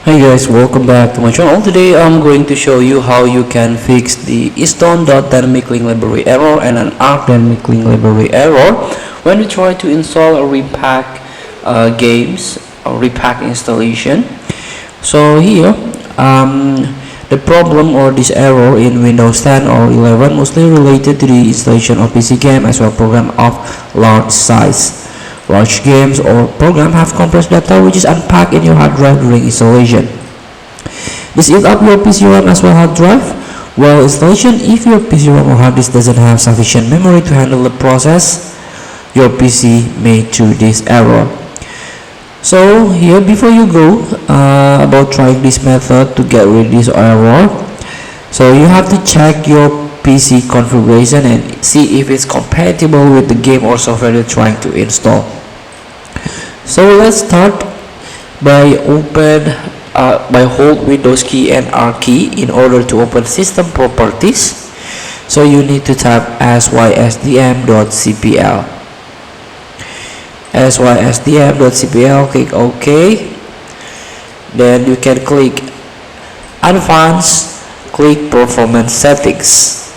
Hey guys, welcome back to my channel. Today I'm going to show you how you can fix the stone.dynamic link library error and an arc.dynamic link library error when you try to install a repack games or repack installation. So here the problem or this error in Windows 10 or 11 mostly related to the installation of PC game as well program of large size. Large games or program have compressed data which is unpacked in your hard drive during installation. This eats up your PC RAM as well hard drive. While installation, if your PC RAM or hard disk doesn't have sufficient memory to handle the process, your PC may through this error. So here, before you go about trying this method to get rid of this error, so you have to check your PC configuration and see if it's compatible with the game or software you're trying to install. So let's start by hold Windows key and R key in order to open system properties. So you need to tap sysdm.cpl. sysdm.cpl, click OK. Then you can click Advanced, click Performance Settings.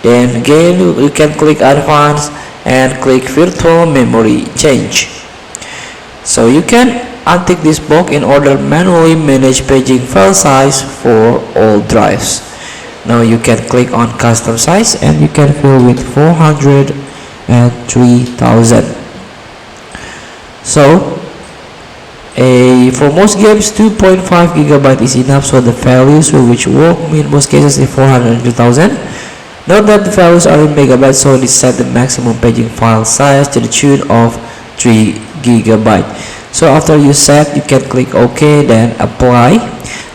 Then again you can click Advanced and click Virtual Memory Change. So you can untick this box in order to manually manage paging file size for all drives. Now you can click on custom size and you can fill with 400 and 3000. So for most games 2.5 GB is enough, so the values which work in most cases is 400 and 3000. Note that the values are in megabytes, so it set the maximum paging file size to the tune of 3 GB. So after you set, you can click OK, then apply.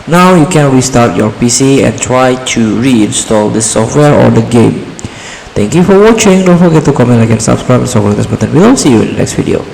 Now you can restart your PC and try to reinstall the software or the game. Thank you for watching. Don't forget to comment, like, and subscribe, and click this button below. See you in the next video.